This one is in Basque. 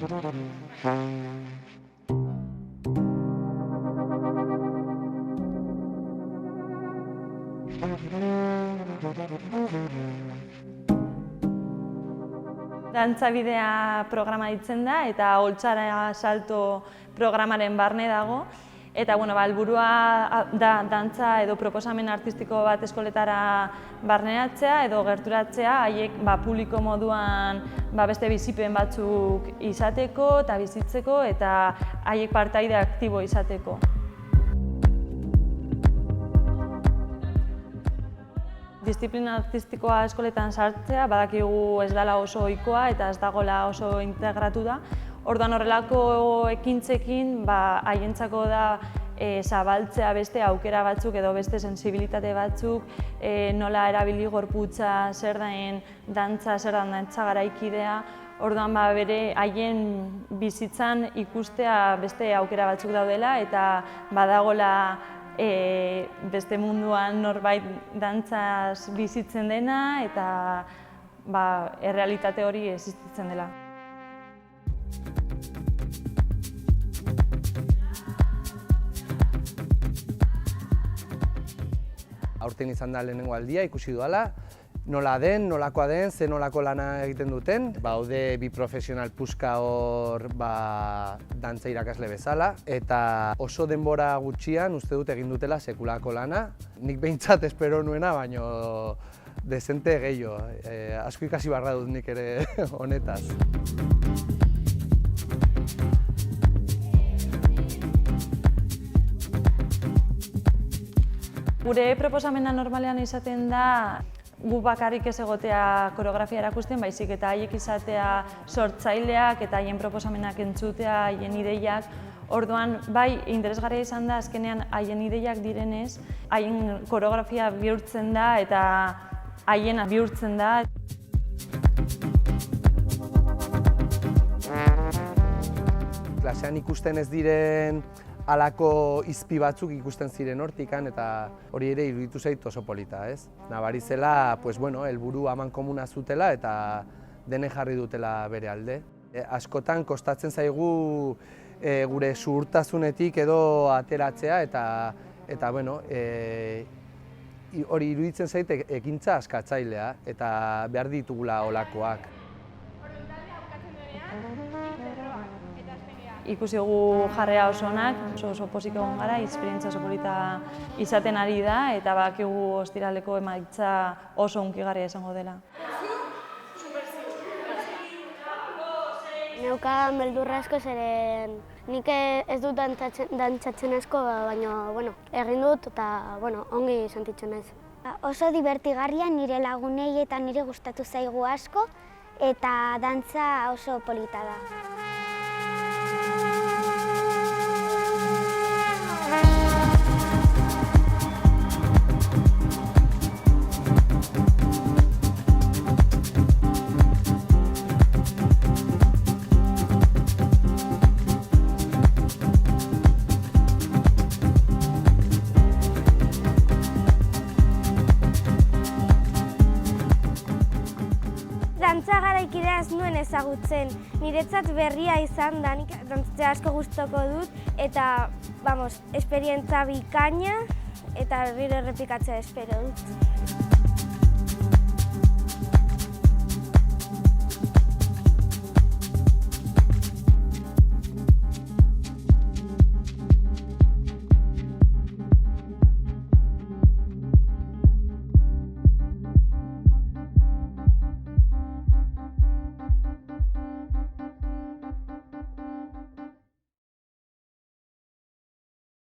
Dantza bidea programa ditzen da eta Oltzara Salto programaren barne dago. Eta helburua da dantza edo proposamen artistiko bat eskoletara barneratzea edo gerturatzea, haiek publiko moduan beste bizipen batzuk izateko eta bizitzeko eta haiek partaide aktibo izateko. Disiplina artistikoa eskoletan sartzea badakigu ez dela oso ohikoa eta ez dagoela oso integratu da. Orduan horrelako ekintzekin haientzako da zabaltzea beste aukera batzuk edo beste sentsibilitate batzuk, nola erabili gorputza, zer den dantza, zer den dantza garaikidea. Orduan bere haien bizitzan ikustea beste aukera batzuk daudela eta badagola beste munduan norbait dantzaz bizitzen dena eta errealitate hori existitzen dela. Aurten izan da lehenengo aldia, ikusi dudala, nola den, nolakoa den, ze nolako lana egiten duten. Haude bi profesional puska hor dantza irakasle bezala, eta oso denbora gutxian uste dut egin dutela sekulako lana. Nik behintzat espero nuena, baino dezente gehiago. Asko ikasi barra dut nik ere honetaz. Gure proposamena normalean izaten da gu bakarrik ez egotea koreografia erakusten, baizik eta haiek izatea sortzaileak eta haien proposamenak entzutea, haien ideiak. Orduan, interesgarria izan da azkenean haien ideiak direnez, haien koreografia bihurtzen da eta haiena bihurtzen da. Klasean ikusten ez diren halako izpi batzuk ikusten ziren hortikan eta hori ere iruditu zait oso polita, ez? Nabari zela, helburu amankomuna zutela eta dene jarri dutela bere alde. Askotan kostatzen zaigu gure zuhurtasunetik edo ateratzea eta hori iruditzen zait ekintza askatzailea eta behar ditugula holakoak. Ikusi dugu jarrea oso onak, oso pozik egon gara, esperientzia oso polita izaten ari da eta badakigu ostiraleko emaitza oso hunkigarria izango dela. Neukan beldurra asko zeren nik ez dut dantzatzen asko, baina egin dut eta ongi sentitzen naiz. Oso divertigarria nire lagunei eta nire gustatu zaigu asko eta dantza oso polita da. Dantza garaikidea ez nuen ezagutzen, niretzat berria izan da, nik dantzatzea asko gustoko dut eta, esperientza bikaina eta berriro errepikatzea espero dut.